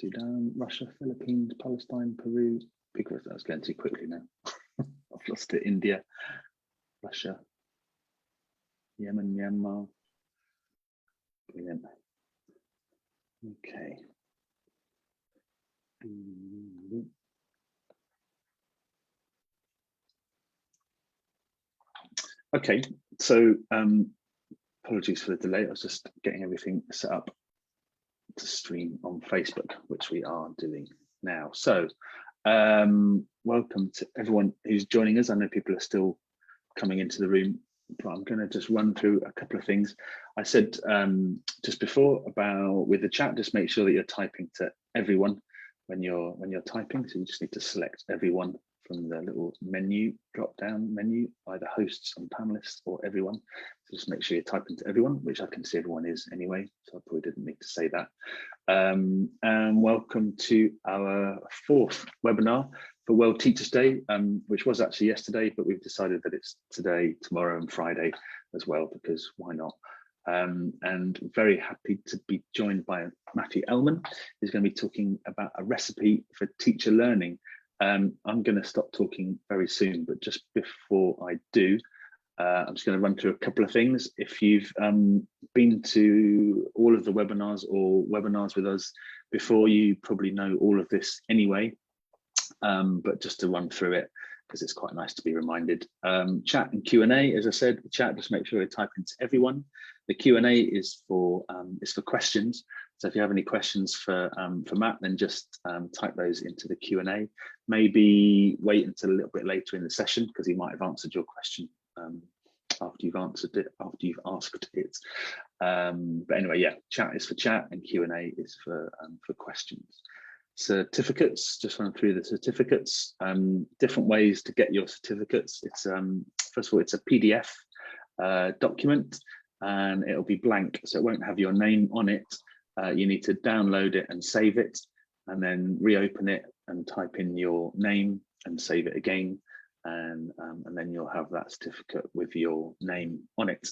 Sudan, Russia, Philippines, Palestine, Peru. Because I was going too quickly now. I've lost it. India, Russia, Yemen, Myanmar. Brilliant. Okay. Okay, so apologies for the delay. I was just getting everything set up to stream on Facebook, which we are doing now. So welcome to everyone who's joining us. I know people are still coming into the room, but I'm going to just run through a couple of things. I said just before about with the chat, just make sure that you're typing to everyone when you're typing. So you just need to select everyone from the little menu, drop down menu, either hosts and panelists or everyone. So just make sure you're typing to everyone, which I can see everyone is anyway, so I probably didn't need to say that. And welcome to our fourth webinar for World Teachers Day, which was actually yesterday, but we've decided that it's today, tomorrow and Friday as well, because why not? And very happy to be joined by Matthew Ellman, who's going to be talking about a recipe for teacher learning. I'm going to stop talking very soon, but just before I do, I'm just going to run through a couple of things. If you've been to all of the webinars or webinars with us before, you probably know all of this anyway, but just to run through it, because it's quite nice to be reminded. Chat and Q&A, as I said, the chat, just make sure you type into everyone. The Q&A is for questions. So if you have any questions for Matt, then just type those into the Q&A. Maybe wait until a little bit later in the session, because he might have answered your question after you've answered it, after you've asked it. But anyway, yeah, chat is for chat and Q&A is for questions. Certificates, just run through the certificates. Different ways to get your certificates. It's first of all, it's a PDF document, and it'll be blank, so it won't have your name on it. You need to download it and save it, and then reopen it and type in your name and save it again, and then you'll have that certificate with your name on it.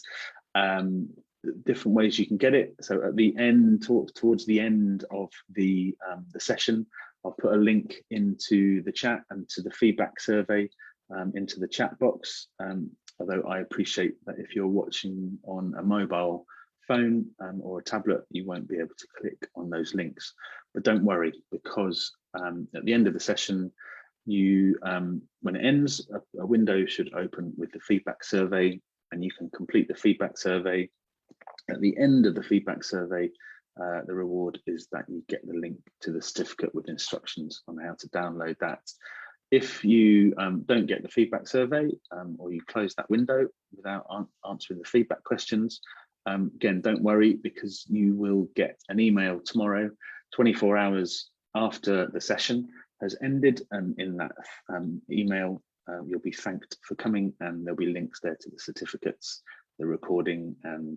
Different ways you can get it. So at the end, towards the end of the session, I'll put a link into the chat and to the feedback survey into the chat box. Although I appreciate that if you're watching on a mobile phone or a tablet, you won't be able to click on those links. But don't worry, because at the end of the session, you when it ends, a window should open with the feedback survey, and you can complete the feedback survey. At the end of the feedback survey, the reward is that you get the link to the certificate with instructions on how to download that. If you don't get the feedback survey or you close that window without answering the feedback questions, again, don't worry, because you will get an email tomorrow, 24 hours after the session has ended, and in that email, you'll be thanked for coming, and there'll be links there to the certificates, the recording, and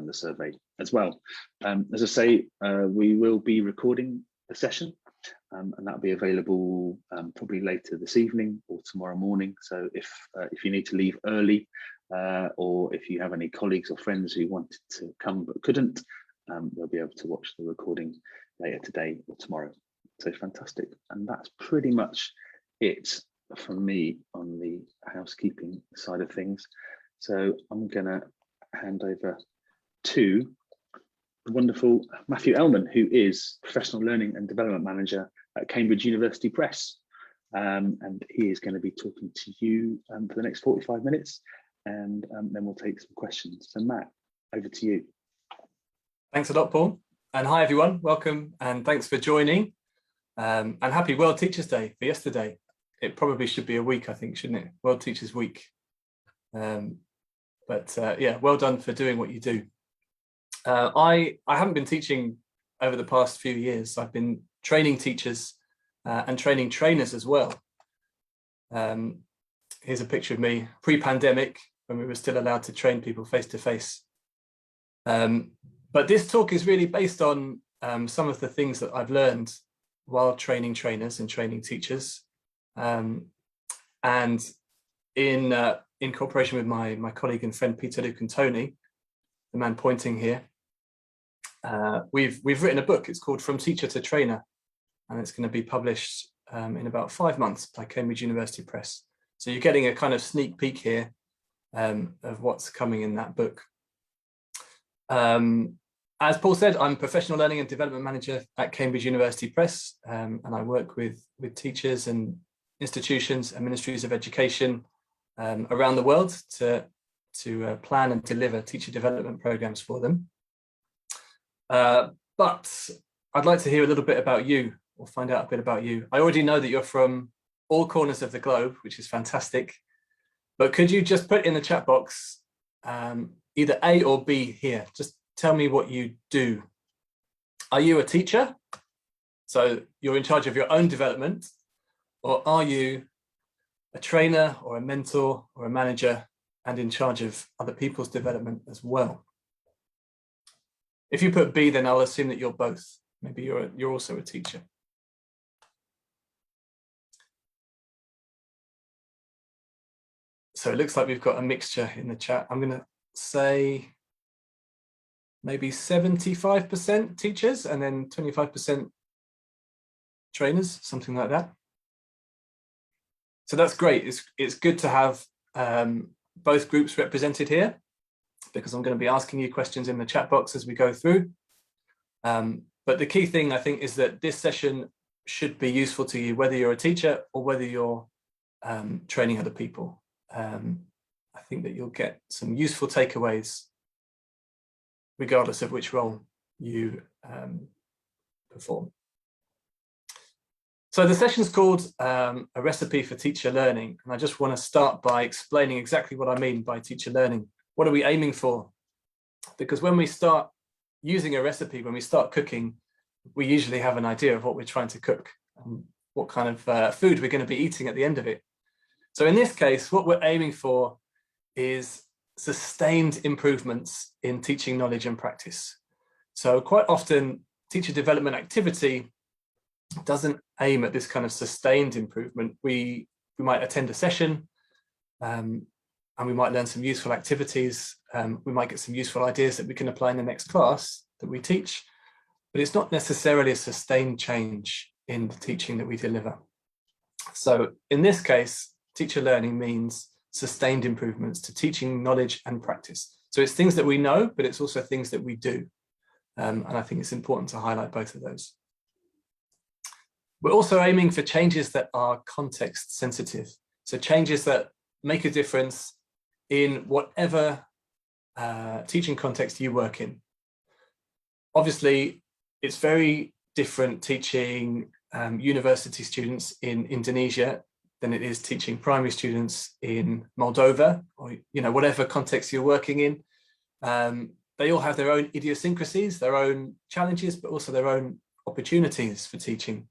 the survey as well. As I say, we will be recording the session, and that'll be available probably later this evening or tomorrow morning. So if you need to leave early, or if you have any colleagues or friends who wanted to come but couldn't, they'll be able to watch the recording later today or tomorrow. So fantastic. And that's pretty much it from me on the housekeeping side of things. So I'm going to hand over to the wonderful Matthew Ellman, who is Professional Learning and Development Manager at Cambridge University Press. And he is going to be talking to you for the next 45 minutes, and then we'll take some questions. So Matt, over to you. Thanks a lot, Paul. And hi, everyone. Welcome and thanks for joining. And happy World Teachers Day for yesterday. It probably should be a week, I think, shouldn't it? World Teachers Week. Yeah, well done for doing what you do. I haven't been teaching over the past few years. I've been training teachers and training trainers as well. Here's a picture of me pre-pandemic, when we were still allowed to train people face to face. But this talk is really based on some of the things that I've learned while training trainers and training teachers. And in cooperation with my colleague and friend Peter, Luke and Tony, the man pointing here, we've written a book. It's called From Teacher to Trainer, and it's going to be published in about 5 months by Cambridge University Press. So you're getting a kind of sneak peek here of what's coming in that book. As Paul said, I'm Professional Learning and Development Manager at Cambridge University Press, and I work with teachers and institutions and ministries of education around the world to plan and deliver teacher development programs for them. But I'd like to hear a little bit about you, or find out a bit about you. I already know that you're from all corners of the globe, which is fantastic. But could you just put in the chat box either A or B here? Just tell me what you do. Are you a teacher? So you're in charge of your own development, or are you a trainer or a mentor or a manager and in charge of other people's development as well? If you put B, then I'll assume that you're both. Maybe you're also a teacher. So it looks like we've got a mixture in the chat. I'm going to say maybe 75% teachers and then 25% trainers, something like that. So that's great. It's good to have both groups represented here, because I'm going to be asking you questions in the chat box as we go through. But the key thing, I think, is that this session should be useful to you, whether you're a teacher or whether you're training other people. I think that you'll get some useful takeaways regardless of which role you perform. So the session's called A Recipe for Teacher Learning, and I just want to start by explaining exactly what I mean by teacher learning. What are we aiming for? Because when we start using a recipe, when we start cooking, we usually have an idea of what we're trying to cook and what kind of food we're going to be eating at the end of it. So in this case, what we're aiming for is sustained improvements in teaching knowledge and practice. So quite often, teacher development activity doesn't aim at this kind of sustained improvement. We might attend a session and we might learn some useful activities. We might get some useful ideas that we can apply in the next class that we teach, but it's not necessarily a sustained change in the teaching that we deliver. So in this case, teacher learning means sustained improvements to teaching knowledge and practice. So it's things that we know, but it's also things that we do. And I think it's important to highlight both of those. We're also aiming for changes that are context sensitive. So changes that make a difference in whatever teaching context you work in. Obviously, it's very different teaching university students in Indonesia than it is teaching primary students in Moldova, or whatever context you're working in. They all have their own idiosyncrasies, their own challenges, but also their own opportunities for teaching.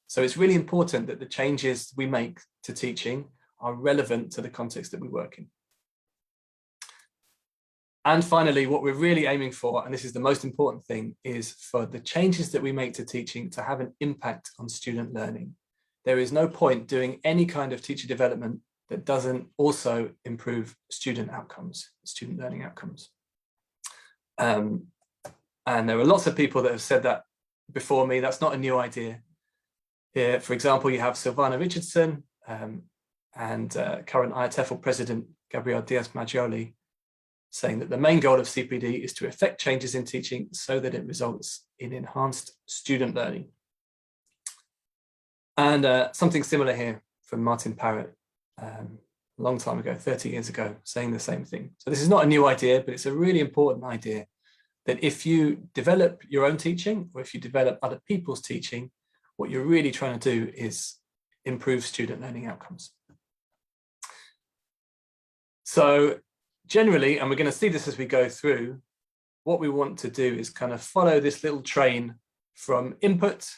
So it's really important that the changes we make to teaching are relevant to the context that we work in. And finally, what we're really aiming for, and this is the most important thing, is for the changes that we make to teaching to have an impact on student learning. There is no point doing any kind of teacher development that doesn't also improve student outcomes, student learning outcomes. And there are lots of people that have said that before me. That's not a new idea. Here, for example, you have Silvana Richardson and current IATEFL president Gabriel Diaz-Maggioli saying that the main goal of CPD is to effect changes in teaching so that it results in enhanced student learning. And something similar here from Martin Parrott a long time ago, 30 years ago, saying the same thing. So this is not a new idea, but it's a really important idea that if you develop your own teaching, or if you develop other people's teaching, what you're really trying to do is improve student learning outcomes. So generally, and we're going to see this as we go through, what we want to do is kind of follow this little train from input.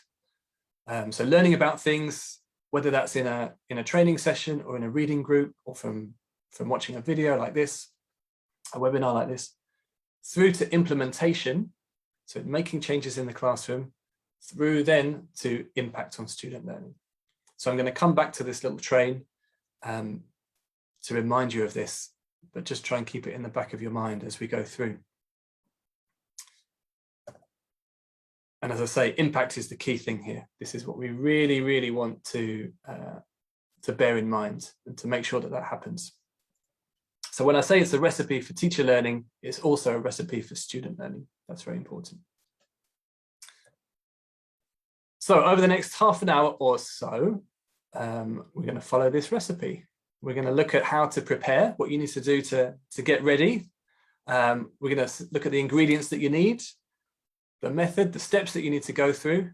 So learning about things, whether that's in a training session or in a reading group, or from watching a video like this, a webinar like this, through to implementation, so making changes in the classroom, through then to impact on student learning. So I'm going to come back to this little train to remind you of this, but just try and keep it in the back of your mind as we go through. And as I say, impact is the key thing here. This is what we really, really want to bear in mind and to make sure that that happens. So when I say it's a recipe for teacher learning, it's also a recipe for student learning. That's very important. So over the next half an hour or so, we're going to follow this recipe. We're going to look at how to prepare, what you need to do to get ready. We're going to look at the ingredients that you need, the method, the steps that you need to go through,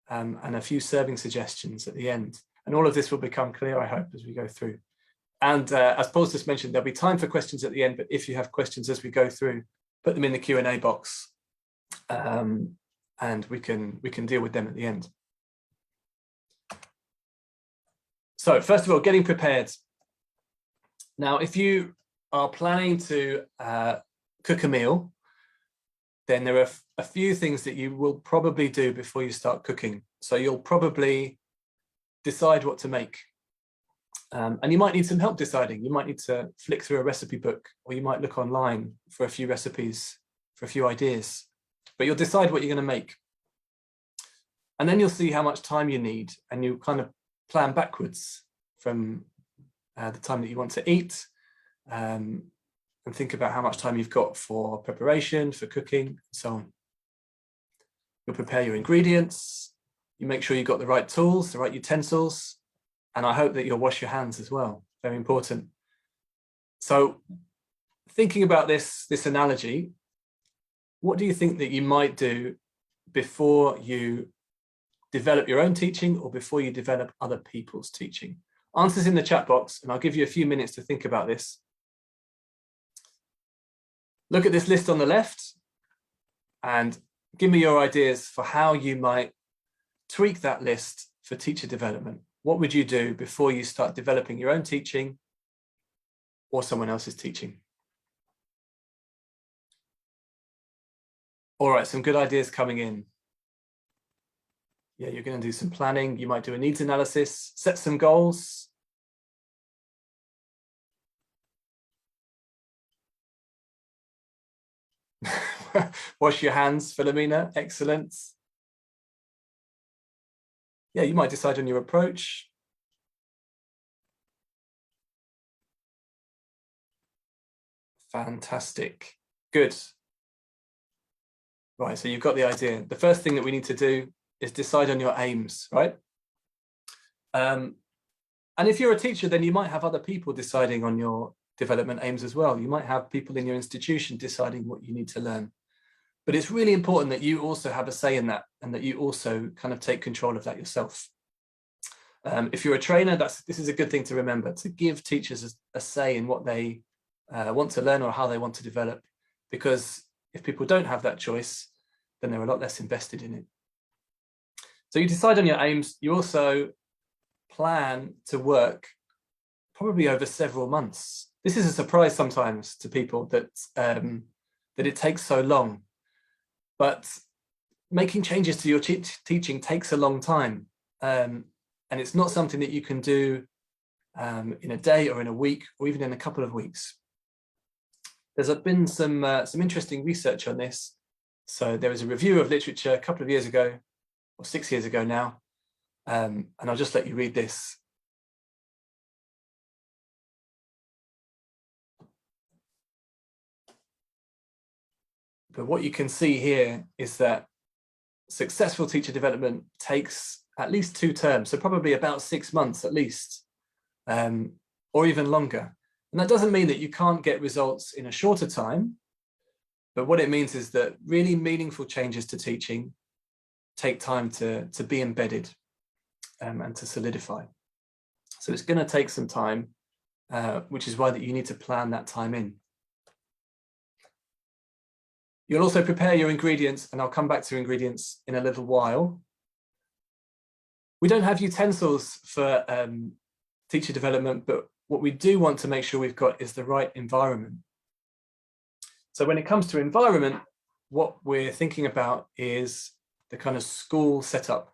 and a few serving suggestions at the end. And all of this will become clear, I hope, as we go through. And as Paul's just mentioned, there'll be time for questions at the end, but if you have questions as we go through, put them in the Q&A box, and we can deal with them at the end. So first of all, getting prepared. Now, if you are planning to cook a meal, then there are a few things that you will probably do before you start cooking. So you'll probably decide what to make. And you might need some help deciding. You might need to flick through a recipe book, or you might look online for a few recipes, for a few ideas. But you'll decide what you're going to make. And then you'll see how much time you need, and you kind of plan backwards from the time that you want to eat, and think about how much time you've got for preparation, for cooking, and so on. You'll prepare your ingredients. You make sure you've got the right tools, the right utensils, and I hope that you'll wash your hands as well. Very important. So thinking about this analogy, what do you think that you might do before you develop your own teaching or before you develop other people's teaching? Answers in the chat box, and I'll give you a few minutes to think about this. Look at this list on the left and give me your ideas for how you might tweak that list for teacher development. What would you do before you start developing your own teaching or someone else's teaching? All right, some good ideas coming in. Yeah, you're going to do some planning. You might do a needs analysis, set some goals. Wash your hands, Philomena. Excellent. Yeah, you might decide on your approach. Fantastic. Good. Right, so you've got the idea. The first thing that we need to do is decide on your aims, right? And if you're a teacher, then you might have other people deciding on your development aims as well. You might have people in your institution deciding what you need to learn. But it's really important that you also have a say in that, and that you also kind of take control of that yourself. If you're a trainer, this is a good thing to remember, to give teachers a say in what they want to learn or how they want to develop. Because if people don't have that choice, then they're a lot less invested in it. So you decide on your aims. You also plan to work probably over several months. This is a surprise sometimes to people that it takes so long. But making changes to your teaching takes a long time. And it's not something that you can do in a day or in a week or even in a couple of weeks. There's been some interesting research on this. So there was a review of literature a couple of years ago, or 6 years ago now, and I'll just let you read this. But what you can see here is that successful teacher development takes at least 2 terms, so probably about 6 months at least, or even longer. And that doesn't mean that you can't get results in a shorter time, but what it means is that really meaningful changes to teaching take time to be embedded and to solidify. So it's going to take some time, which is why that you need to plan that time in. You'll also prepare your ingredients, and I'll come back to ingredients in a little while. We don't have utensils for teacher development, but what we do want to make sure we've got is the right environment. So when it comes to environment, what we're thinking about is the kind of school setup.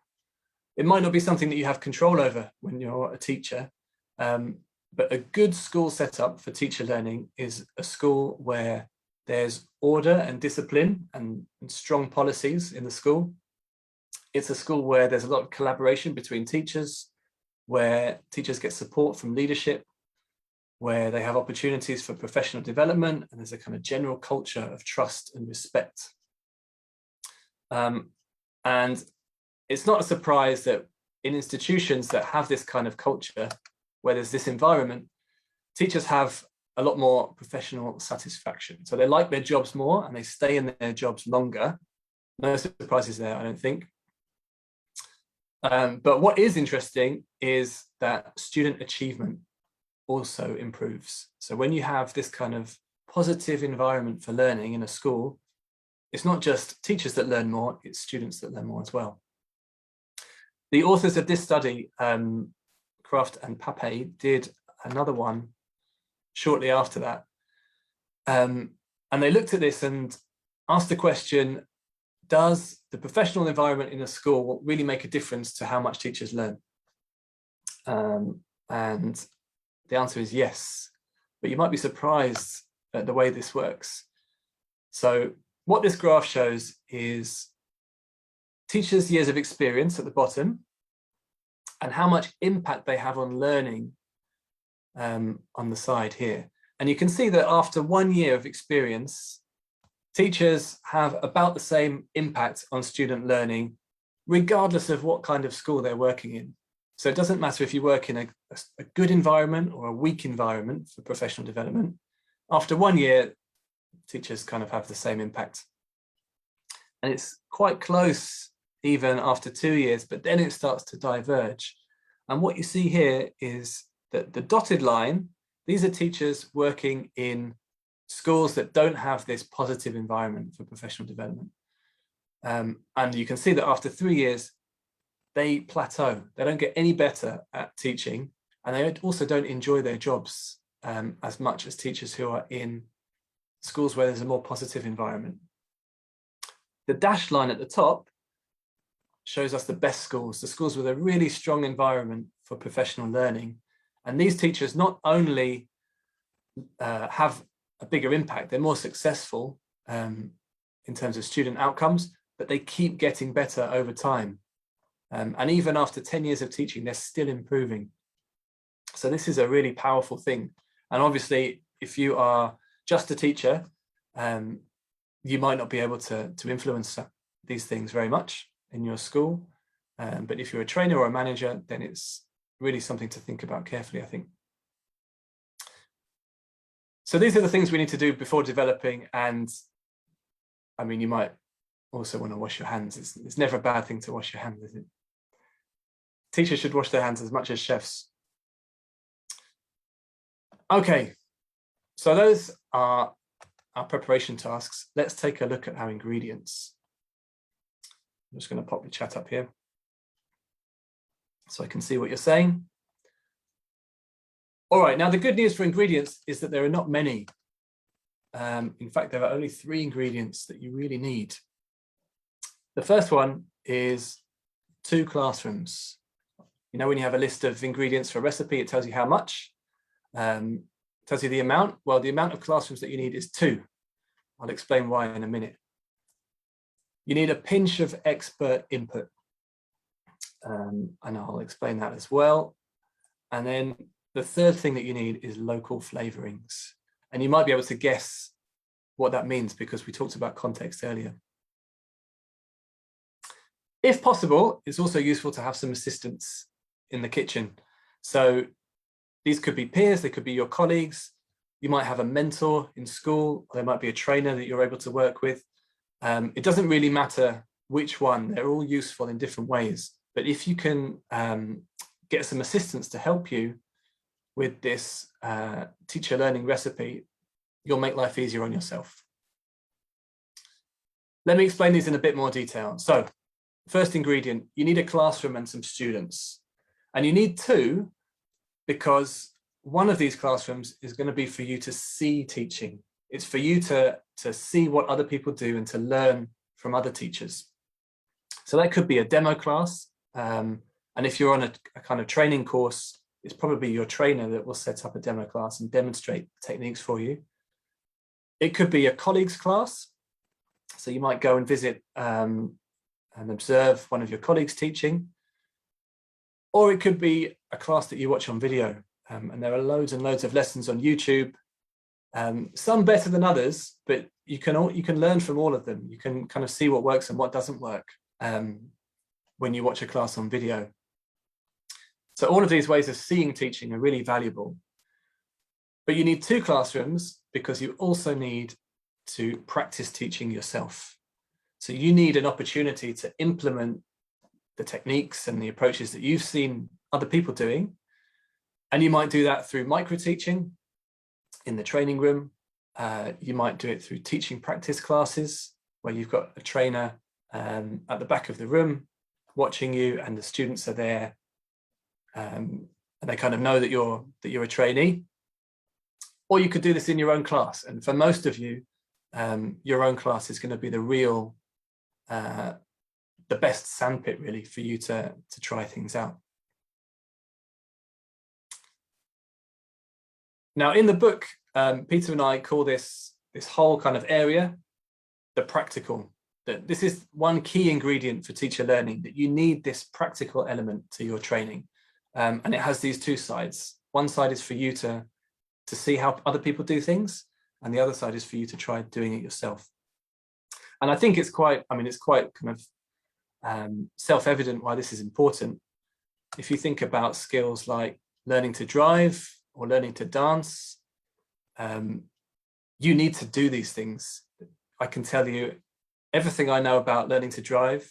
It might not be something that you have control over when you're a teacher, but a good school setup for teacher learning is a school where there's order and discipline and strong policies in the school. It's a school where there's a lot of collaboration between teachers, where teachers get support from leadership, where they have opportunities for professional development, and there's a kind of general culture of trust and respect. And it's not a surprise that in institutions that have this kind of culture, where there's this environment, teachers have a lot more professional satisfaction. So they like their jobs more and they stay in their jobs longer. No surprises there, I don't think. But what is interesting is that student achievement also improves. So when you have this kind of positive environment for learning in a school, it's not just teachers that learn more, it's students that learn more as well. The authors of this study, Kraft and Pape, did another one shortly after that. And they looked at this and asked the question, does the professional environment in a school really make a difference to how much teachers learn? And the answer is yes, but you might be surprised at the way this works. So what this graph shows is teachers' years of experience at the bottom and how much impact they have on learning on the side here. And you can see that after 1 year of experience, teachers have about the same impact on student learning, regardless of what kind of school they're working in. So it doesn't matter if you work in a good environment or a weak environment for professional development. After 1 year, teachers kind of have the same impact. And it's quite close even after 2 years, but then it starts to diverge. And what you see here is that the dotted line, these are teachers working in schools that don't have this positive environment for professional development. And you can see that after 3 years, they plateau. They don't get any better at teaching, and they also don't enjoy their jobs as much as teachers who are in schools where there's a more positive environment. The dashed line at the top shows us the best schools, the schools with a really strong environment for professional learning. And these teachers not only have a bigger impact, they're more successful in terms of student outcomes, but they keep getting better over time. And even after 10 years of teaching, they're still improving. So this is a really powerful thing. And obviously, if you are just a teacher, you might not be able to influence these things very much in your school. But if you're a trainer or a manager, then it's really something to think about carefully, I think. So these are the things we need to do before developing. And I mean, you might also want to wash your hands. It's never a bad thing to wash your hands, is it? Teachers should wash their hands as much as chefs. Okay, so those are our preparation tasks. Let's take a look at our ingredients. I'm just going to pop the chat up here so I can see what you're saying. All right, now the good news for ingredients is that there are not many. In fact, there are only 3 ingredients that you really need. The first one is 2 classrooms. You know, when you have a list of ingredients for a recipe, it tells you how much, tells you the amount. Well, the amount of classrooms that you need is 2. I'll explain why in a minute. You need a pinch of expert input, and I'll explain that as well. And then the third thing that you need is local flavourings. And you might be able to guess what that means because we talked about context earlier. If possible, it's also useful to have some assistants in the kitchen. So these could be peers, they could be your colleagues. You might have a mentor in school, or there might be a trainer that you're able to work with. It doesn't really matter which one, they're all useful in different ways. But if you can get some assistance to help you with this teacher learning recipe, you'll make life easier on yourself. Let me explain these in a bit more detail. So, first ingredient, you need a classroom and some students. And you need 2 because one of these classrooms is going to be for you to see teaching. It's for you to see what other people do and to learn from other teachers. So that could be a demo class. And if you're on a kind of training course, it's probably your trainer that will set up a demo class and demonstrate techniques for you. It could be a colleague's class. So you might go and visit and observe one of your colleagues teaching. Or it could be a class that you watch on video. And there are loads and loads of lessons on YouTube, some better than others, but you can learn from all of them. You can kind of see what works and what doesn't work when you watch a class on video. So all of these ways of seeing teaching are really valuable. But you need 2 classrooms because you also need to practice teaching yourself. So you need an opportunity to implement the techniques and the approaches that you've seen other people doing. And you might do that through micro-teaching in the training room. You might do it through teaching practice classes where you've got a trainer at the back of the room watching you, and the students are there and they kind of know that you're a trainee. Or you could do this in your own class. And for most of you, your own class is going to be the best sandpit really for you to try things out. Now in the book, Peter and I call this whole kind of area the practical. That this is one key ingredient for teacher learning, that you need this practical element to your training. And it has these 2 sides. One side is for you to see how other people do things, and the other side is for you to try doing it yourself. And I think it's quite kind of self-evident why this is important. If you think about skills like learning to drive or learning to dance, you need to do these things. I can tell you everything I know about learning to drive.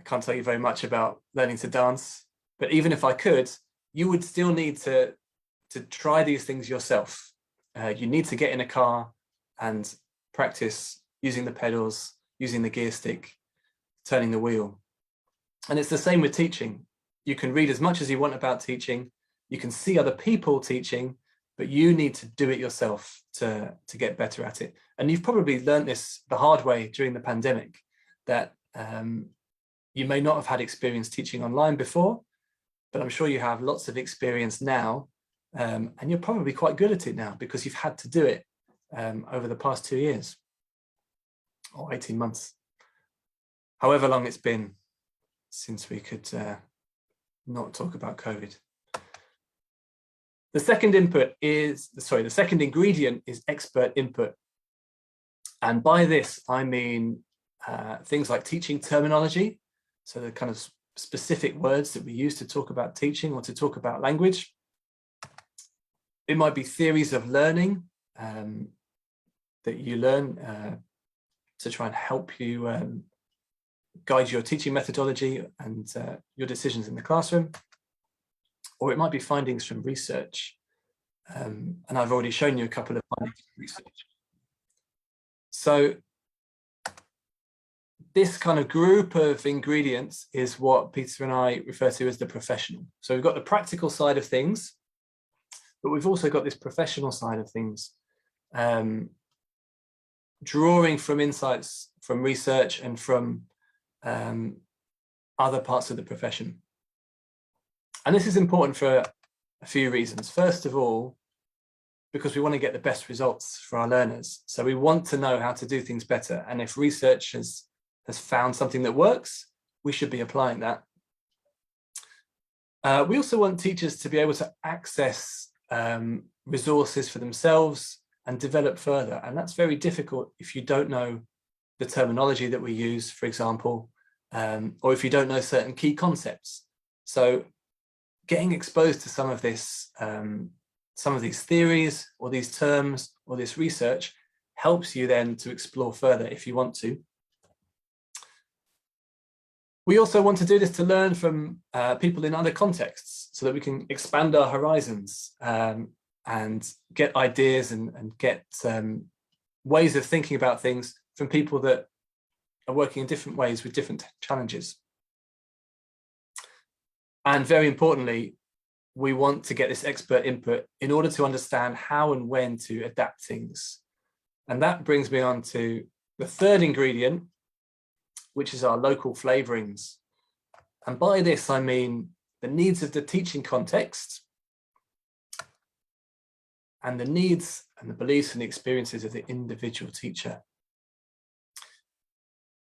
I can't tell you very much about learning to dance, but even if I could, you would still need to try these things yourself. You need to get in a car and practice using the pedals, using the gear stick, turning the wheel. And it's the same with teaching. You can read as much as you want about teaching. You can see other people teaching, but you need to do it yourself to get better at it. And you've probably learned this the hard way during the pandemic, that you may not have had experience teaching online before, but I'm sure you have lots of experience now. And you're probably quite good at it now because you've had to do it over the past 2 years or 18 months. However long it's been since we could not talk about COVID. The second ingredient is expert input. And by this, I mean things like teaching terminology. So the kind of specific words that we use to talk about teaching or to talk about language. It might be theories of learning that you learn to try and help you guide your teaching methodology and your decisions in the classroom. Or it might be findings from research. And I've already shown you a couple of findings from research. So this kind of group of ingredients is what Peter and I refer to as the professional. So we've got the practical side of things, but we've also got this professional side of things, drawing from insights from research and from other parts of the profession. And this is important for a few reasons. First of all, because we want to get the best results for our learners. So we want to know how to do things better. And if research has found something that works, we should be applying that. We also want teachers to be able to access resources for themselves and develop further. And that's very difficult if you don't know the terminology that we use, for example, or if you don't know certain key concepts. So getting exposed to some of this, some of these theories or these terms or this research helps you then to explore further if you want to. We also want to do this to learn from people in other contexts so that we can expand our horizons and get ideas and get ways of thinking about things from people that are working in different ways with different challenges. And very importantly, we want to get this expert input in order to understand how and when to adapt things. And that brings me on to the third ingredient, which is our local flavourings. And by this, I mean the needs of the teaching context and the needs and the beliefs and the experiences of the individual teacher.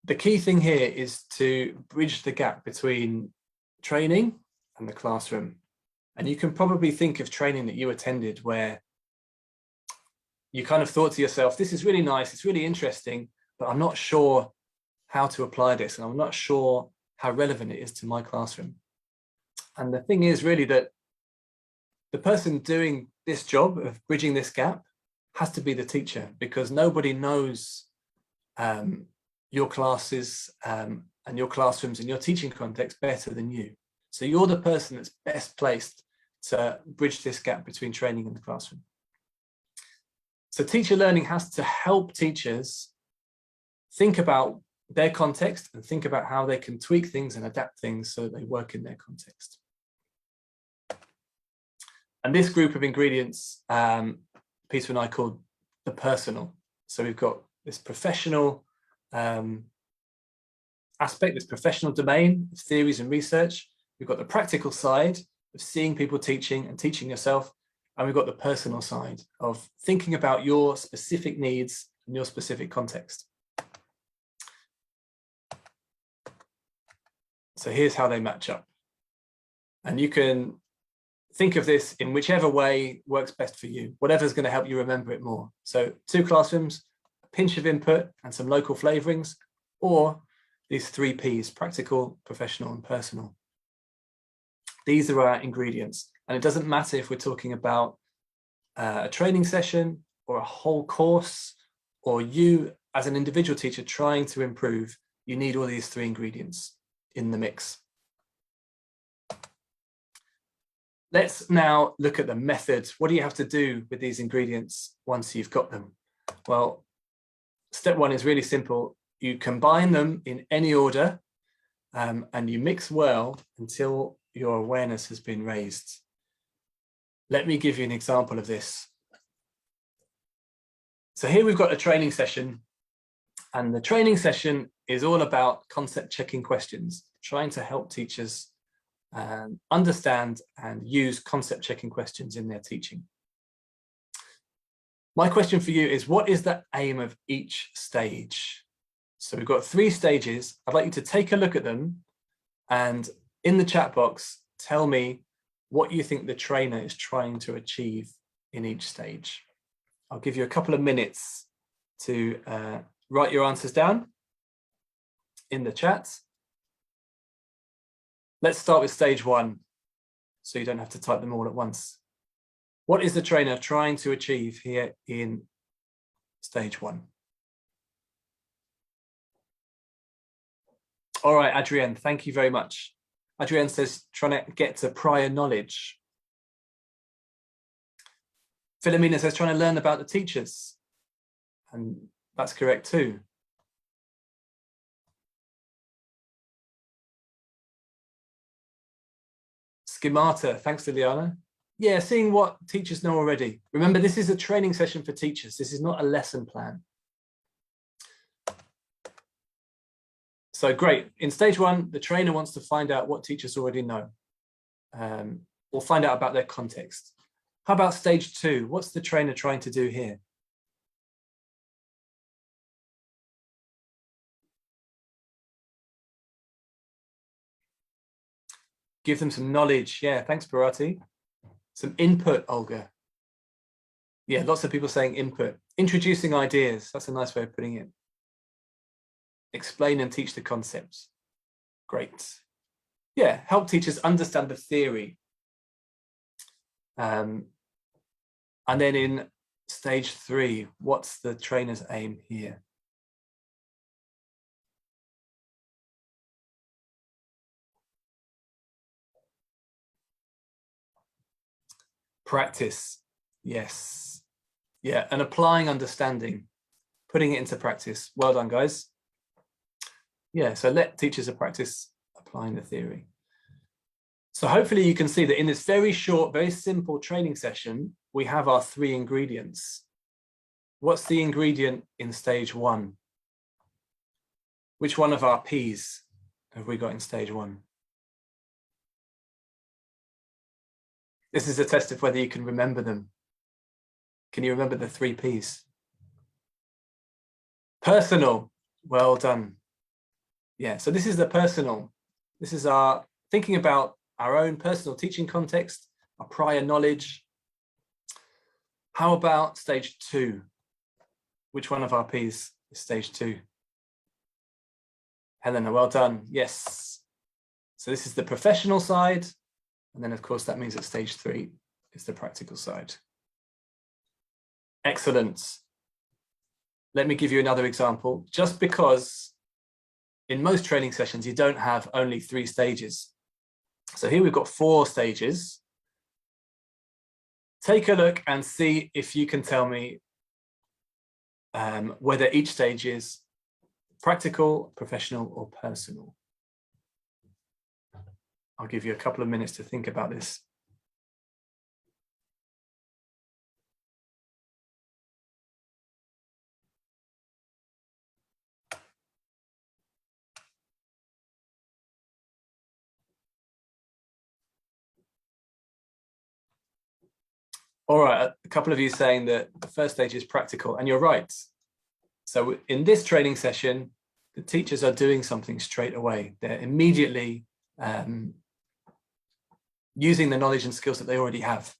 The key thing here is to bridge the gap between training and the classroom. And you can probably think of training that you attended where you kind of thought to yourself, this is really nice, it's really interesting, but I'm not sure how to apply this, and I'm not sure how relevant it is to my classroom. And the thing is really that the person doing this job of bridging this gap has to be the teacher, because nobody knows your classes and your classrooms and your teaching context better than you. So you're the person that's best placed to bridge this gap between training and the classroom. So teacher learning has to help teachers think about their context and think about how they can tweak things and adapt things so that they work in their context. And this group of ingredients, Peter and I called the personal. So we've got this professional aspect, this professional domain of theories and research. We've got the practical side of seeing people teaching and teaching yourself. And we've got the personal side of thinking about your specific needs and your specific context. So here's how they match up. And you can think of this in whichever way works best for you, whatever's going to help you remember it more. So 2 classrooms, a pinch of input and some local flavourings, or these 3 Ps, practical, professional and personal. These are our ingredients. And it doesn't matter if we're talking about a training session or a whole course, or you as an individual teacher trying to improve, you need all these 3 ingredients in the mix. Let's now look at the method. What do you have to do with these ingredients once you've got them? Well, step 1 is really simple. You combine them in any order and you mix well until your awareness has been raised. Let me give you an example of this. So here we've got a training session, and the training session is all about concept checking questions, trying to help teachers understand and use concept checking questions in their teaching. My question for you is, what is the aim of each stage? So we've got 3 stages. I'd like you to take a look at them and in the chat box, tell me what you think the trainer is trying to achieve in each stage. I'll give you a couple of minutes to write your answers down in the chat. Let's start with stage 1, so you don't have to type them all at once. What is the trainer trying to achieve here in stage 1? All right, Adrienne, thank you very much. Adrienne says, trying to get to prior knowledge. Philomena says, trying to learn about the teachers. And that's correct too. Schemata, thanks to Liana. Yeah, seeing what teachers know already. Remember, this is a training session for teachers. This is not a lesson plan. So great. In stage 1, the trainer wants to find out what teachers already know, or find out about their context. How about stage 2? What's the trainer trying to do here? Give them some knowledge. Yeah, thanks, Bharati. Some input, Olga. Yeah, lots of people saying input. Introducing ideas. That's a nice way of putting it. Explain and teach the concepts. Great. Yeah, help teachers understand the theory. And then in stage 3, what's the trainer's aim here? Practice. Yes. Yeah, and applying understanding, putting it into practice. Well done, guys. Yeah, so let teachers practice applying the theory. So hopefully you can see that in this very short, very simple training session, we have our 3 ingredients. What's the ingredient in stage 1? Which one of our Ps have we got in stage 1? This is a test of whether you can remember them. Can you remember the 3 Ps? Personal. Well done. Yeah, so this is the personal. This is our thinking about our own personal teaching context, our prior knowledge. How about stage 2? Which one of our P's is stage 2? Helena, well done. Yes. So this is the professional side. And then, of course, that means that stage 3 is the practical side. Excellent. Let me give you another example. Just because in most training sessions, you don't have only 3 stages. So here we've got 4 stages. Take a look and see if you can tell me whether each stage is practical, professional, or personal. I'll give you a couple of minutes to think about this. All right, a couple of you saying that the first stage is practical, and you're right. So in this training session, the teachers are doing something straight away. They're immediately using the knowledge and skills that they already have.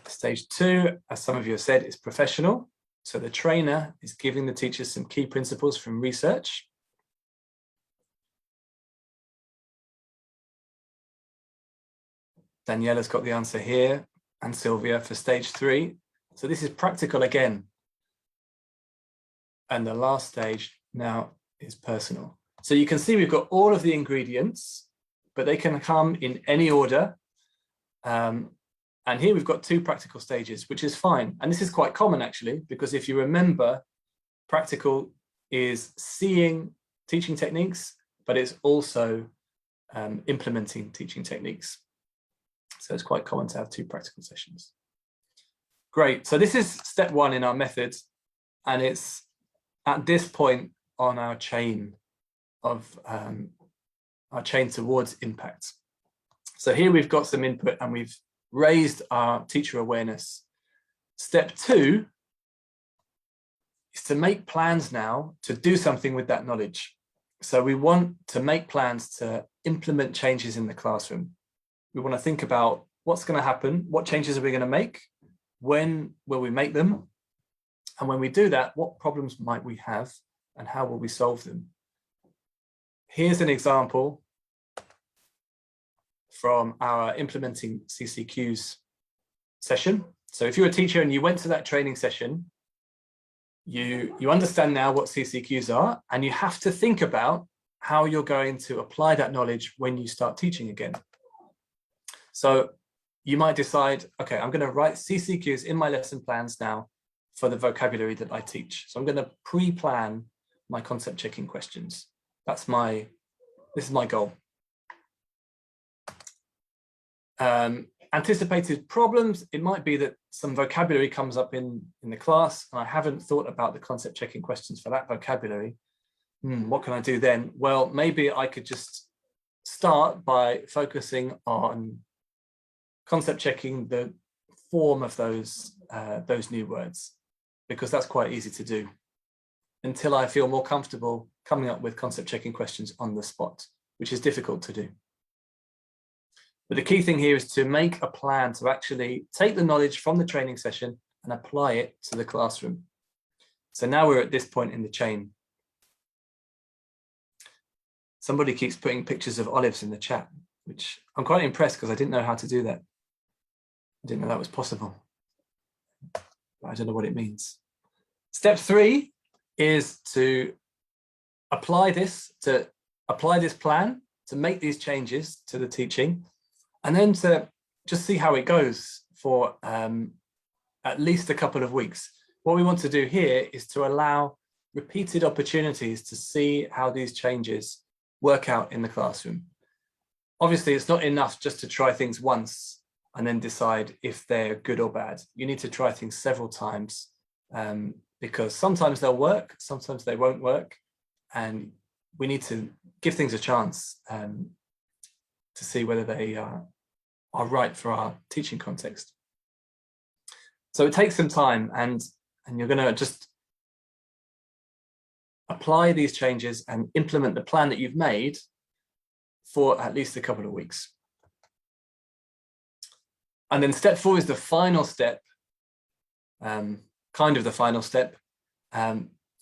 Stage 2, as some of you have said, is professional. So the trainer is giving the teachers some key principles from research. Daniela's got the answer here, and Sylvia for stage 3. So this is practical again. And the last stage now is personal. So you can see we've got all of the ingredients, but they can come in any order. And here we've got 2 practical stages, which is fine. And this is quite common actually, because if you remember, practical is seeing teaching techniques, but it's also implementing teaching techniques. So it's quite common to have 2 practical sessions. Great, so this is step 1 in our method, and it's at this point on our chain of our chain towards impact. So here we've got some input and we've raised our teacher awareness. Step 2 is to make plans now to do something with that knowledge. So we want to make plans to implement changes in the classroom. We want to think about what's going to happen, what changes are we going to make, when will we make them, and when we do that, what problems might we have and how will we solve them? Here's an example from our implementing CCQs session. So if you're a teacher and you went to that training session, you understand now what CCQs are, and you have to think about how you're going to apply that knowledge when you start teaching again. So you might decide, okay, I'm going to write CCQs in my lesson plans now for the vocabulary that I teach. So I'm going to pre-plan my concept checking questions. This is my goal. Anticipated problems, it might be that some vocabulary comes up in the class and I haven't thought about the concept checking questions for that vocabulary. What can I do then? Well, maybe I could just start by focusing on concept checking the form of those new words, because that's quite easy to do until I feel more comfortable coming up with concept checking questions on the spot, which is difficult to do. But the key thing here is to make a plan to actually take the knowledge from the training session and apply it to the classroom. So now we're at this point in the chain. Somebody keeps putting pictures of olives in the chat, which I'm quite impressed because I didn't know how to do that. I didn't know that was possible, but I don't know what it means. Step 3 is to apply this plan, to make these changes to the teaching, and then to just see how it goes for at least a couple of weeks. What we want to do here is to allow repeated opportunities to see how these changes work out in the classroom. Obviously, it's not enough just to try things once and then decide if they're good or bad. You need to try things several times because sometimes they'll work, sometimes they won't work. And we need to give things a chance to see whether they are right for our teaching context. So it takes some time, and and you're going to just apply these changes and implement the plan that you've made for at least a couple of weeks. And then step 4 is the final step, kind of the final step,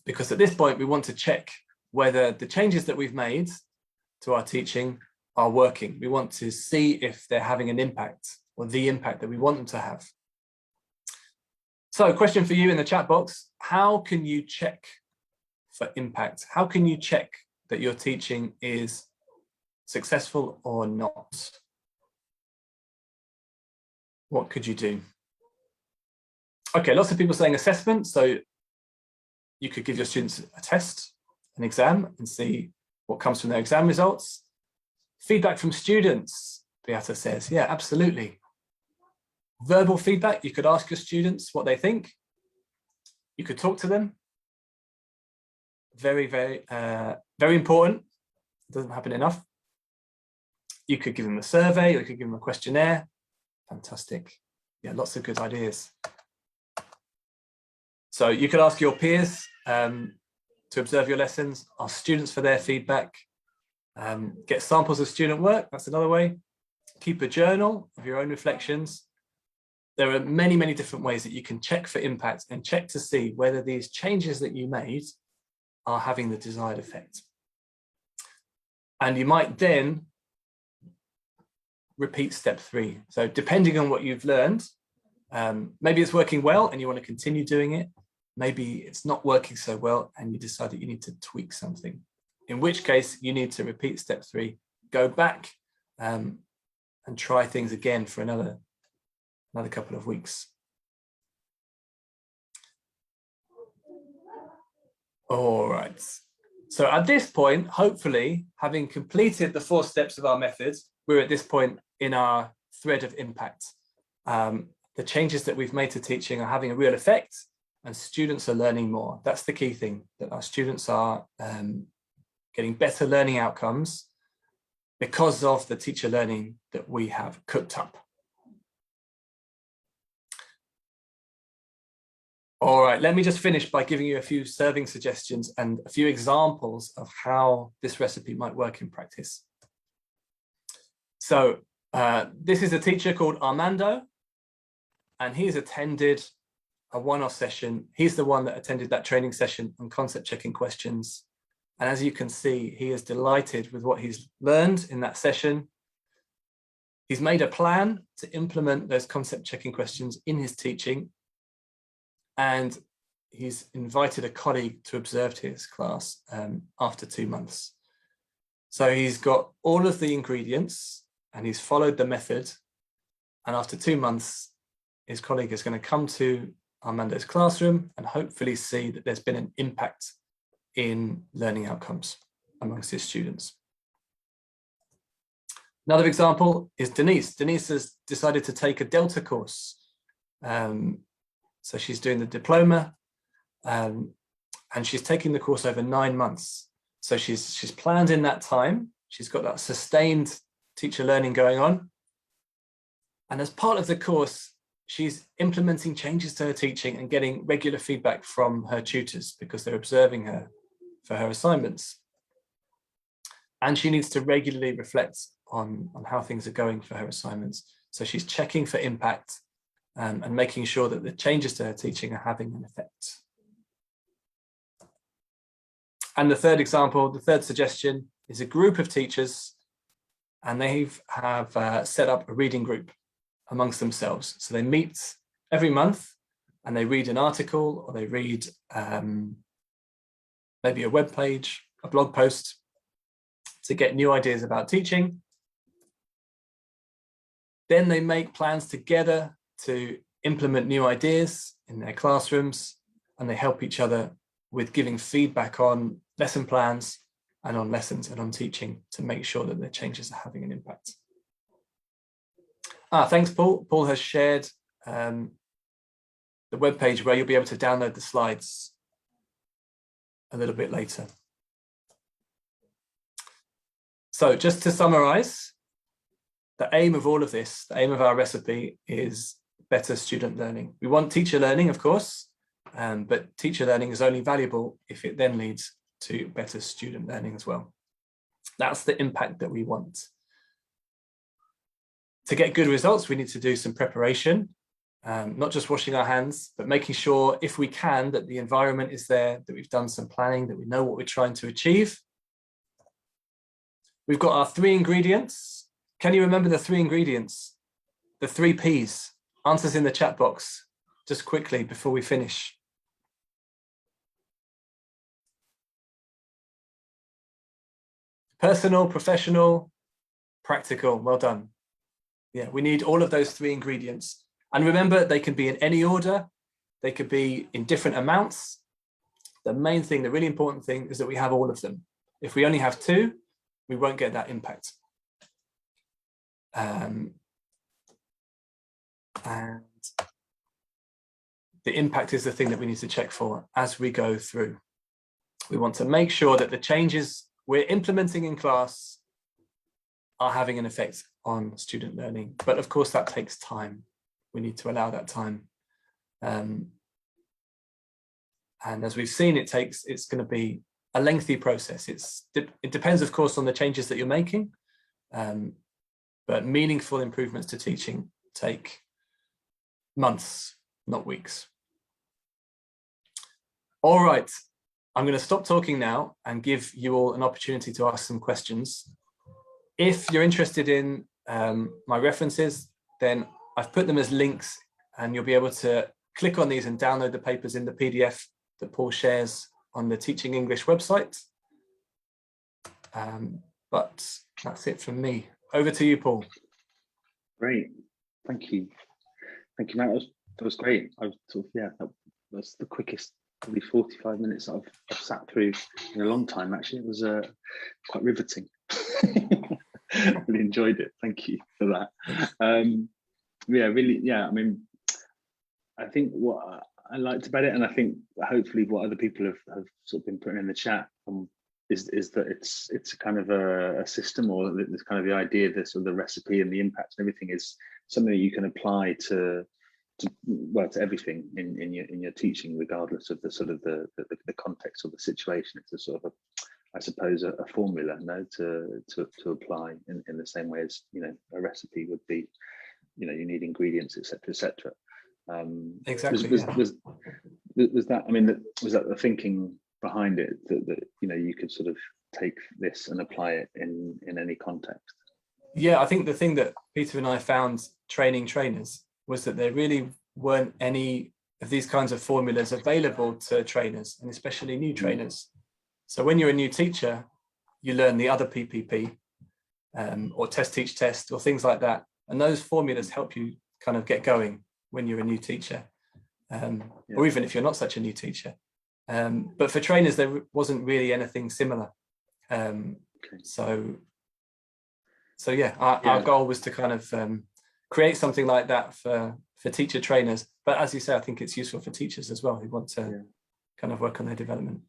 because at this point we want to check whether the changes that we've made to our teaching are working. We want to see if they're having an impact, or the impact that we want them to have. So, question for you in the chat box: how can you check for impact? How can you check that your teaching is successful or not? What could you do? Okay, lots of people saying assessment. So you could give your students a test, an exam, and see what comes from their exam results. Feedback from students, Beata says. Yeah, absolutely. Verbal feedback, you could ask your students what they think. You could talk to them. Very, very, very important. It doesn't happen enough. You could give them a survey, or you could give them a questionnaire. Fantastic. Yeah, lots of good ideas. So you could ask your peers to observe your lessons, ask students for their feedback, get samples of student work. That's another way. Keep a journal of your own reflections. There are many, many different ways that you can check for impact and check to see whether these changes that you made are having the desired effect. And you might then repeat step 3. So depending on what you've learned, maybe it's working well and you want to continue doing it. Maybe it's not working so well and you decide that you need to tweak something. In which case you need to repeat step 3, go back and try things again for another couple of weeks. All right. So at this point, hopefully, having completed the 4 steps of our method, we're at this point in our thread of impact. The changes that we've made to teaching are having a real effect, and students are learning more. That's the key thing, that our students are getting better learning outcomes because of the teacher learning that we have cooked up. All right, let me just finish by giving you a few serving suggestions and a few examples of how this recipe might work in practice. So this is a teacher called Armando, and he's attended a one-off session. He's the one that attended that training session on concept checking questions. And as you can see, he is delighted with what he's learned in that session. He's made a plan to implement those concept checking questions in his teaching. And he's invited a colleague to observe his class after 2 months. So he's got all of the ingredients and he's followed the method. And after 2 months, his colleague is going to come to Armando's classroom and hopefully see that there's been an impact in learning outcomes amongst his students. Another example is Denise. Denise has decided to take a Delta course. So she's doing the diploma and she's taking the course over 9 months. So she's planned in that time. She's got that sustained teacher learning going on. And as part of the course, she's implementing changes to her teaching and getting regular feedback from her tutors because they're observing her for her assignments. And she needs to regularly reflect on how things are going for her assignments. So she's checking for impact and making sure that the changes to her teaching are having an effect. And the third example, the third suggestion, is a group of teachers, and they have set up a reading group amongst themselves. So they meet every month and they read an article, or they read maybe a web page, a blog post, to get new ideas about teaching. Then they make plans together to implement new ideas in their classrooms, and they help each other with giving feedback on lesson plans and on lessons and on teaching to make sure that their changes are having an impact. Thanks, Paul. Paul has shared the webpage where you'll be able to download the slides a little bit later. So just to summarize, the aim of all of this, the aim of our recipe, is better student learning. We want teacher learning, of course, but teacher learning is only valuable if it then leads to better student learning as well. That's the impact that we want. To get good results, we need to do some preparation, not just washing our hands, but making sure, if we can, that the environment is there, that we've done some planning, that we know what we're trying to achieve. We've got our 3 ingredients. Can you remember the 3 ingredients? The 3 Ps? Answers in the chat box, just quickly before we finish. Personal, professional, practical. Well done. Yeah, we need all of those 3 ingredients. And remember, they can be in any order. They could be in different amounts. The main thing, the really important thing, is that we have all of them. If we only have 2, we won't get that impact. And the impact is the thing that we need to check for as we go through. We want to make sure that the changes we're implementing in class are having an effect on student learning. But of course, that takes time. We need to allow that time. And as we've seen, it's going to be a lengthy process. It depends, of course, on the changes that you're making. But meaningful improvements to teaching take months, not weeks. All right, I'm going to stop talking now and give you all an opportunity to ask some questions. If you're interested in my references, then I've put them as links, and you'll be able to click on these and download the papers in the PDF that Paul shares on the Teaching English website. But that's it from me. Over to you, Paul. Great, thank you. Thank you, Matt. That was great. That was the quickest, probably 45 minutes I've sat through in a long time. Actually, it was quite riveting. Really enjoyed it. Thank you for that. I mean, I think what I liked about it, and I think hopefully what other people have sort of been putting in the chat, is that it's kind of a system, or this kind of the idea, this, or the recipe and the impact and everything is something that you can apply to everything in your teaching, regardless of the sort of the context or the situation. It's a sort of I suppose a formula, to apply in the same way as a recipe would be. You need ingredients, etc., etc. Exactly. Was that? I mean, was that the thinking behind it, that you could sort of take this and apply it in any context? Yeah, I think the thing that Peter and I found training trainers was that there really weren't any of these kinds of formulas available to trainers, and especially new trainers. So when you're a new teacher, you learn the other PPP, or test, teach, test, or things like that. And those formulas help you kind of get going when you're a new teacher, or even if you're not such a new teacher. But for trainers, there wasn't really anything similar. So yeah, our goal was to kind of create something like that for teacher trainers. But as you say, I think it's useful for teachers as well who want to kind of work on their development.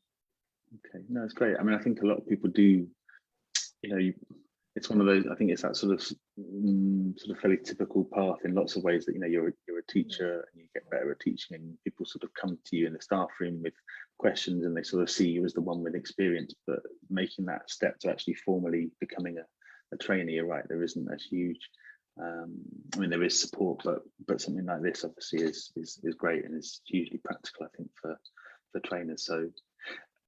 Okay, no, it's great. I mean, I think a lot of people do, it's one of those, I think it's that sort of fairly typical path in lots of ways, that you're a teacher and you get better at teaching, and people sort of come to you in the staff room with questions, and they sort of see you as the one with experience. But making that step to actually formally becoming a trainee, you're right, there isn't a huge I mean, there is support, but something like this obviously is great, and is hugely practical, I think, for trainers. So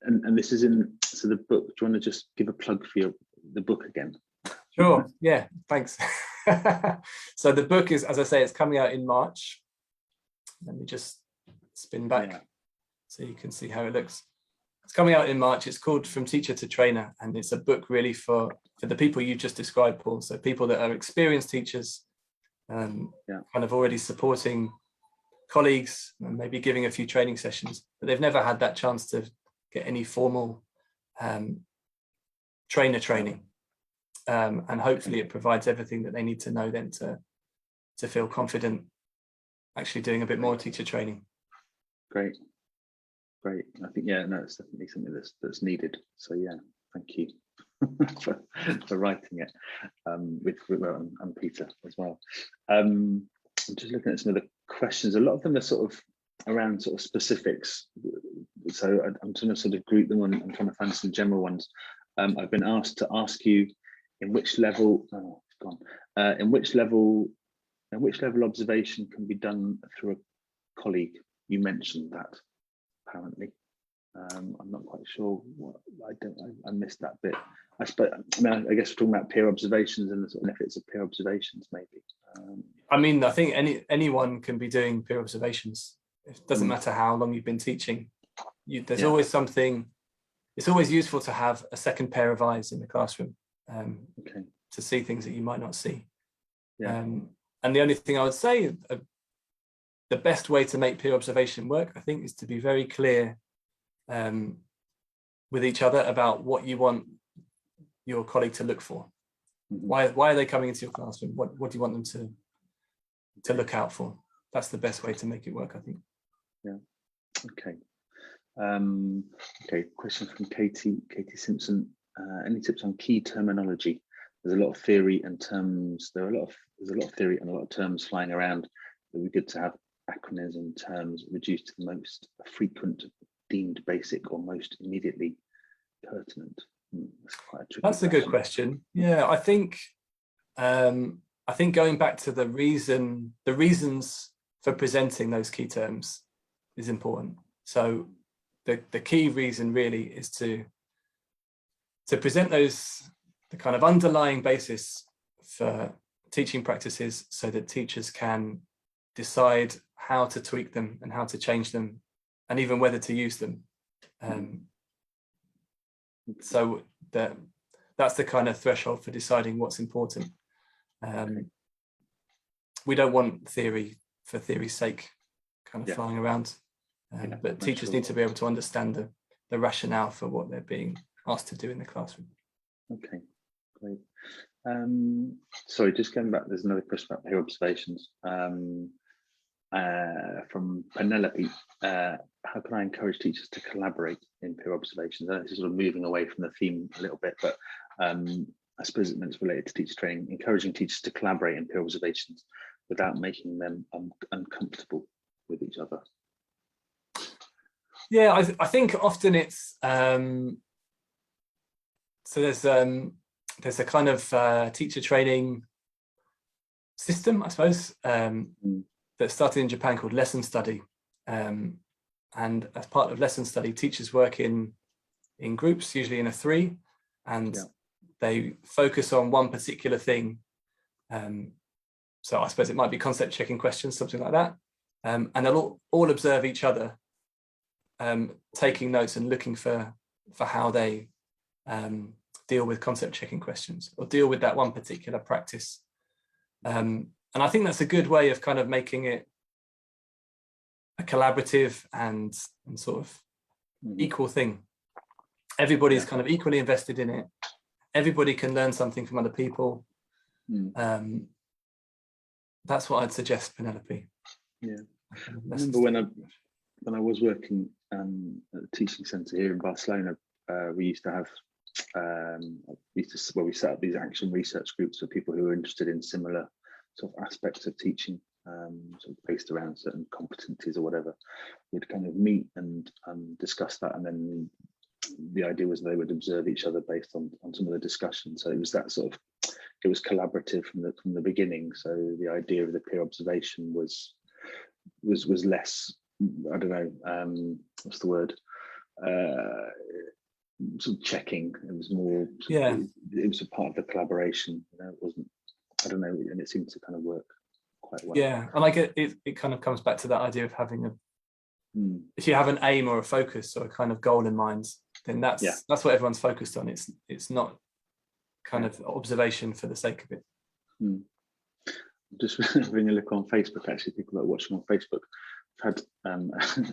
and this is in the book. Do you want to just give a plug for the book again? Sure. Yeah, thanks. So the book is, as I say, it's coming out in March. Let me just spin back so you can see how it looks. It's coming out in March. It's called From Teacher to Trainer, and it's a book really for the people you just described, Paul. So people that are experienced teachers, kind of already supporting colleagues and maybe giving a few training sessions, but they've never had that chance to get any formal trainer training. And hopefully it provides everything that they need to know then to feel confident actually doing a bit more teacher training. Great. I think it's definitely something that's needed. So thank you for writing it with and Peter as well. I'm just looking at some of the questions. A lot of them are sort of around sort of specifics. So I'm trying to sort of group them on. I'm trying to find some general ones. I've been asked to ask you in which level, in which level observation can be done through a colleague. You mentioned that apparently. I'm not quite sure what I missed that bit. I guess we're talking about peer observations and the sort of benefits of peer observations, maybe. I mean, I think anyone can be doing peer observations. It doesn't matter how long you've been teaching. There's always something. It's always useful to have a second pair of eyes in the classroom to see things that you might not see. Yeah. And the only thing I would say, the best way to make peer observation work, I think, is to be very clear with each other about what you want your colleague to look for. Why are they coming into your classroom? What do you want them to look out for? That's the best way to make it work, I think. Yeah. Okay. Okay. Question from Katie Simpson. Any tips on key terminology? There's a lot of theory and terms. There's a lot of theory and a lot of terms flying around. It would be good to have acronyms and terms reduced to the most frequent, deemed basic, or most immediately pertinent. That's quite a tricky question. A good question. Yeah, I think going back to the reasons for presenting those key terms is important. So the key reason really is to present the kind of underlying basis for teaching practices so that teachers can decide how to tweak them and how to change them and even whether to use them. So that's the kind of threshold for deciding what's important. We don't want theory for theory's sake kind of flying around, but teachers need to be able to understand the rationale for what they're being asked to do in the classroom. Okay, great. Sorry, just going back, there's another question about peer observations from Penelope. How can I encourage teachers to collaborate in peer observations? This is sort of moving away from the theme a little bit, but I suppose it's related to teacher training, encouraging teachers to collaborate in peer observations without making them uncomfortable with each other. Yeah, I think often it's so there's a kind of teacher training system, I suppose, that started in Japan called lesson study. And as part of lesson study, teachers work in groups, usually in a 3, and they focus on one particular thing. So I suppose it might be concept checking questions, something like that. And they'll all observe each other, taking notes and looking for how they deal with concept checking questions or deal with that one particular practice. And I think that's a good way of kind of making it a collaborative and sort of equal thing. Everybody's kind of equally invested in it. Everybody can learn something from other people. That's what I'd suggest, Penelope. Yeah, I remember when I was working at the teaching centre here in Barcelona, we used to have we set up these action research groups for people who are interested in similar sort of aspects of teaching, sort of based around certain competencies or whatever. We'd kind of meet and discuss that, and then the idea was they would observe each other based on some of the discussion. So it was that sort of, it was collaborative from the beginning. So the idea of the peer observation was less, I don't know, what's the word, sort of checking. It was more, it was a part of the collaboration. You know, it wasn't, I don't know, and it seemed to kind of work quite well. Yeah, and like it kind of comes back to that idea of having if you have an aim or a focus or a kind of goal in mind, then that's what everyone's focused on. It's not kind of observation for the sake of it. Just having a look on Facebook, actually, people that are watching on Facebook have had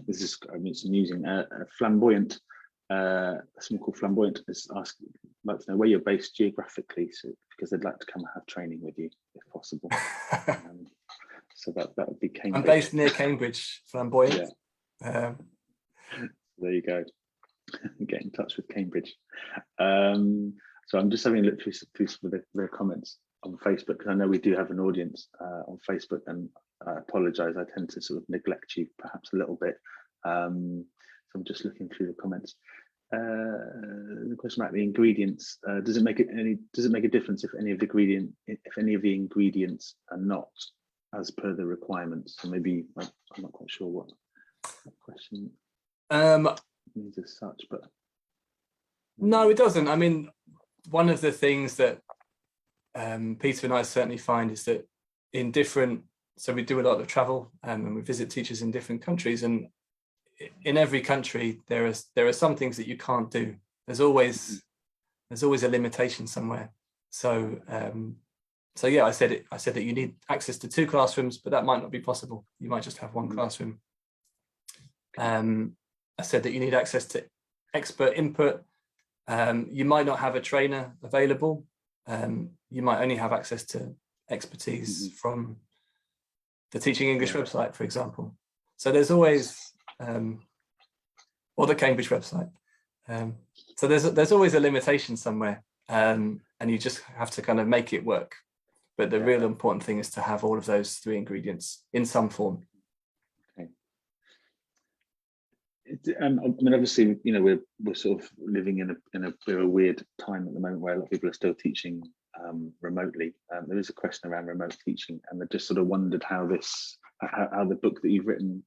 this is, I mean, it's amusing, a flamboyant, someone called Flamboyant has asked, like to know where you're based geographically, so because they'd like to come and have training with you if possible. So that would be Cambridge. I'm based near Cambridge, Flamboyant. There you go. Get in touch with Cambridge. So I'm just having a look through some of their comments. on Facebook, because I know we do have an audience on Facebook, and I apologise, I tend to sort of neglect you perhaps a little bit. So I'm just looking through the comments. The question about the ingredients, does it make a difference if any of the ingredients are not as per the requirements? So maybe I'm not quite sure what question means as such, but no, it doesn't. I mean, one of the things that Peter and I certainly find is that so we do a lot of travel and we visit teachers in different countries, and in every country there are some things that you can't do. There's always a limitation somewhere. So yeah, I said that you need access to 2 classrooms, but that might not be possible. You might just have 1 classroom. I said that you need access to expert input. You might not have a trainer available. You might only have access to expertise from the Teaching English website, for example. So there's always, or the Cambridge website. So there's always a limitation somewhere, and you just have to kind of make it work. But the real important thing is to have all of those 3 ingredients in some form. Okay. I mean, obviously, you know, we're sort of living in a bit of a weird time at the moment where a lot of people are still teaching remotely. There is a question around remote teaching, and I just sort of wondered how the book that you've written,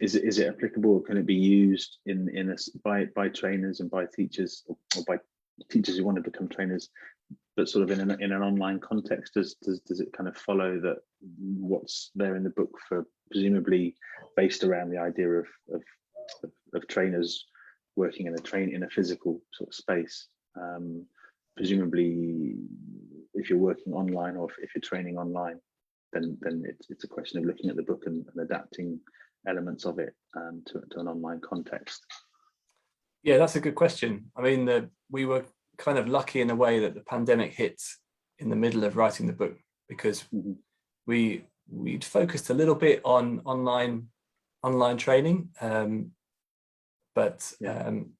is it applicable, or can it be used by trainers and by teachers, or by teachers who want to become trainers, but sort of in an online context? Does it kind of follow that what's there in the book, for presumably based around the idea of trainers working in a physical sort of space? Presumably, if you're working online, or if you're training online, then it's a question of looking at the book and adapting elements of it to an online context. Yeah, that's a good question. I mean, we were kind of lucky in a way that the pandemic hit in the middle of writing the book, because we'd focused a little bit on online training, but kind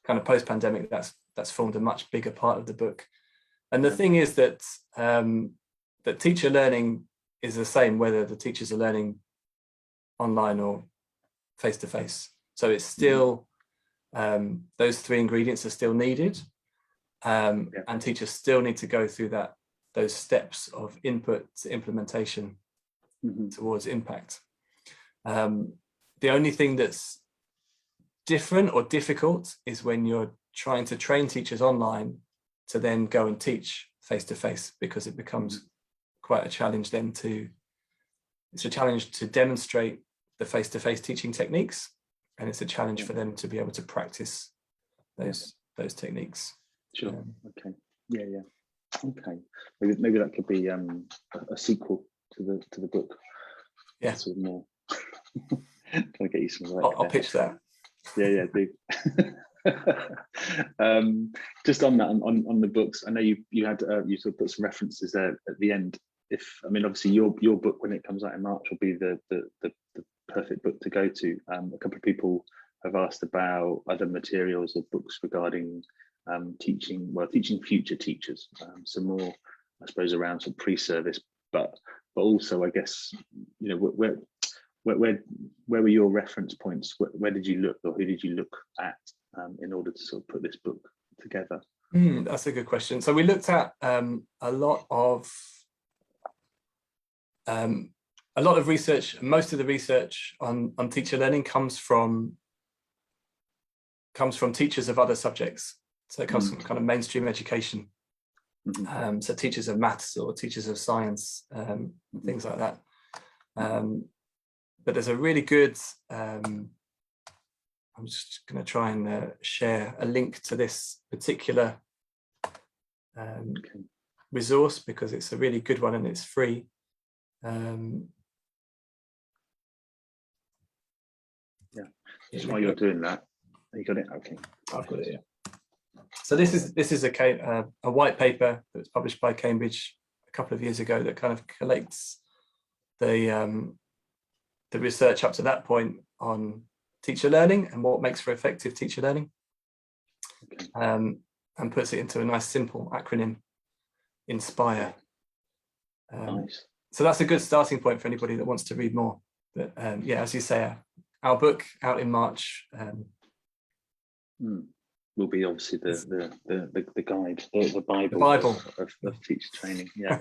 of post-pandemic, that's formed a much bigger part of the book. And the thing is that that teacher learning is the same whether the teachers are learning online or face-to-face. So it's still those 3 ingredients are still needed, and teachers still need to go through those steps of input to implementation towards impact. The only thing that's different or difficult is when you're trying to train teachers online to then go and teach face-to-face, because it becomes quite a challenge then it's a challenge to demonstrate the face-to-face teaching techniques, and it's a challenge for them to be able to practice those techniques. Sure. Okay. Yeah. Okay. Maybe that could be a sequel to the book. Yeah. Sort of more. Trying to get you some work. I'll pitch that. Yeah, do. Just on that, on the books, I know you had you sort of put some references there at the end. I mean, obviously your book, when it comes out in March, will be the perfect book to go to. A couple of people have asked about other materials or books regarding teaching future teachers, some more, I suppose, around some pre-service, but also, I guess, you know, where were your reference points? Where did you look, or who did you look at in order to sort of put this book together? That's a good question. So we looked at a lot of research. Most of the research on teacher learning comes from teachers of other subjects. So it comes from kind of mainstream education. So teachers of maths or teachers of science, things like that. But there's a really good, I'm just going to try and share a link to this particular resource, because it's a really good one and it's free. Just while you're doing that, you got it? Okay. I've got it, yeah. So this is a white paper that was published by Cambridge a couple of years ago that kind of collates the research up to that point on teacher learning and what makes for effective teacher learning, and puts it into a nice simple acronym inspire. Nice. So that's a good starting point for anybody that wants to read more. But yeah, as you say, our book out in March. Will be obviously the guide, the Bible, Bible. of teacher training. Yeah.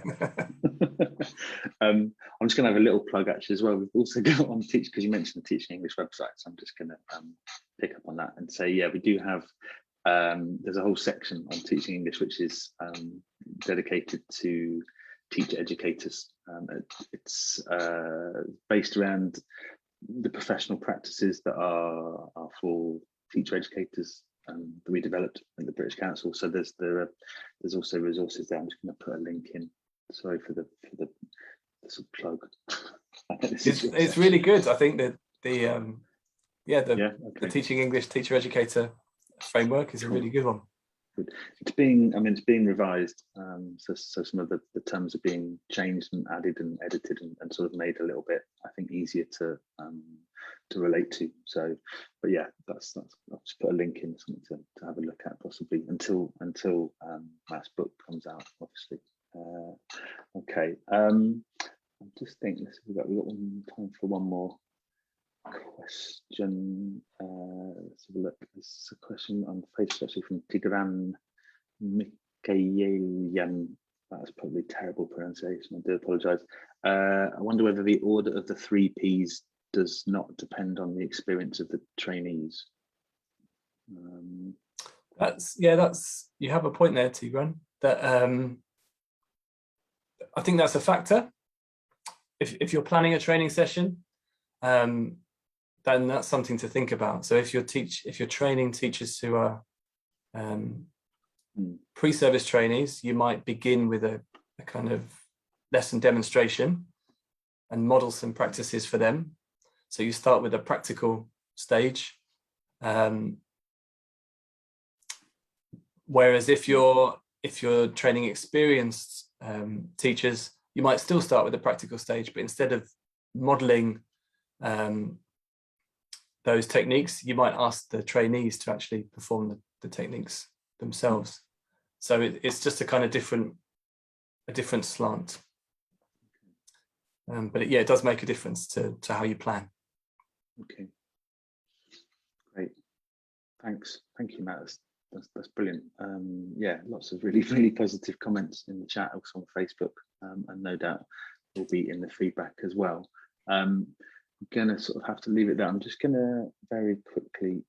I'm just going to have a little plug actually as well. We've also got on Teach, because you mentioned the Teaching English website, so I'm just going to pick up on that and say, yeah, we do have. There's a whole section on Teaching English which is dedicated to teacher educators. It's based around the professional practices that are for teacher educators that we developed at the British Council. So there's also resources there. I'm just going to put a link in. Sorry for the sort of plug. It's really good. I think that the Teaching English teacher educator framework is a really good one. It's being revised. So some of the terms are being changed and added and edited and sort of made a little bit, I think, easier to relate to. So, but yeah, that's I'll just put a link in, something to have a look at possibly until Matt's book comes out, obviously. Okay. I'm just thinking we've got time for one more question. Let's have a look. There's a question on Facebook actually from Tigran Mikhailian. That's probably terrible pronunciation. I do apologise. I wonder whether the order of the 3 Ps does not depend on the experience of the trainees. That's you have a point there, Tigran. That I think that's a factor. If you're planning a training session, then that's something to think about. So if you're training teachers who are pre-service trainees, you might begin with a kind of lesson demonstration and model some practices for them. So you start with a practical stage. Whereas if you're training experienced teachers, you might still start with a practical stage, but instead of modeling those techniques, you might ask the trainees to actually perform the techniques themselves. So it's just a kind of different slant. But it does make a difference to how you plan. Okay, great. Thanks. Thank you, Matt. That's brilliant. Yeah, lots of really, really positive comments in the chat, also on Facebook, and no doubt will be in the feedback as well. I'm gonna sort of have to leave it there. I'm just gonna very quickly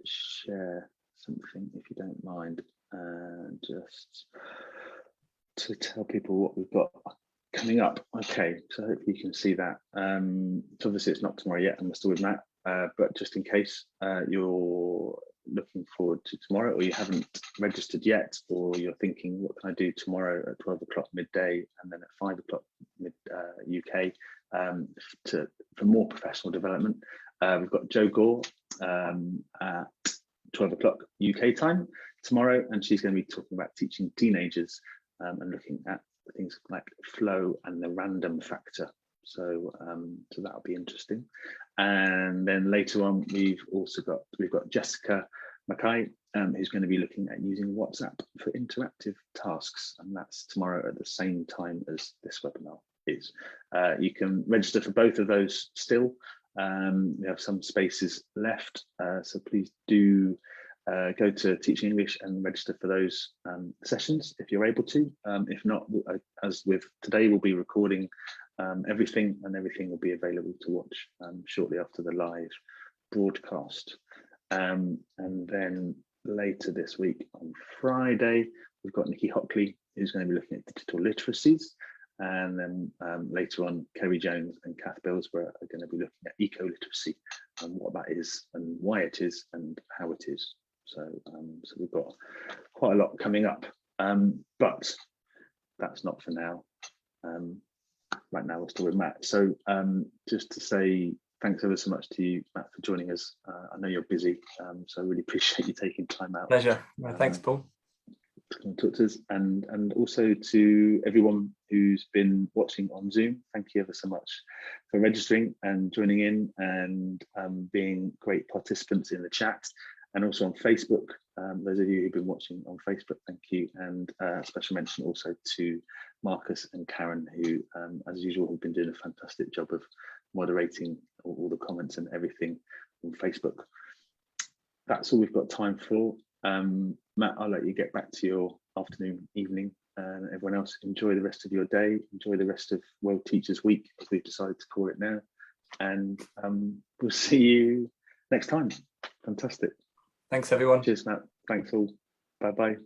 share something, if you don't mind, just to tell people what we've got coming up. Okay, so hopefully you can see that. So obviously it's not tomorrow yet, and we're still with Matt, but just in case you're looking forward to tomorrow, or you haven't registered yet, or you're thinking, what can I do tomorrow at 12 o'clock midday and then at 5 o'clock mid UK for more professional development. We've got Jo Gore at 12 o'clock UK time tomorrow, and she's going to be talking about teaching teenagers and looking at things like flow and the random factor. So that'll be interesting. And then later on, we've got Jessica Mackay, who's going to be looking at using WhatsApp for interactive tasks, and that's tomorrow at the same time as this webinar is. You can register for both of those still. We have some spaces left, so please do go to Teaching English and register for those sessions if you're able to. If not, as with today, we'll be recording everything, and everything will be available to watch shortly after the live broadcast. And then later this week on Friday, we've got Nikki Hockley, who's going to be looking at digital literacies. And then later on, Kerry Jones and Kath Billsborough are going to be looking at eco-literacy and what that is and why it is and how it is. So we've got quite a lot coming up, but that's not for now. Right now we're still with Matt. So just to say thanks ever so much to you, Matt, for joining us. I know you're busy, so I really appreciate you taking time out. Pleasure. Thanks, Paul. To talk to us, and also to everyone who's been watching on Zoom. Thank you ever so much for registering and joining in and being great participants in the chat, and also on Facebook. Those of you who've been watching on Facebook, thank you. And special mention also to Marcus and Karen, who, as usual, have been doing a fantastic job of moderating all the comments and everything on Facebook. That's all we've got time for. Matt, I'll let you get back to your afternoon, evening, and everyone else enjoy the rest of your day. Enjoy the rest of World Teachers Week, as we've decided to call it now. And we'll see you next time. Fantastic. Thanks, everyone. Cheers, Matt. Thanks all. Bye-bye.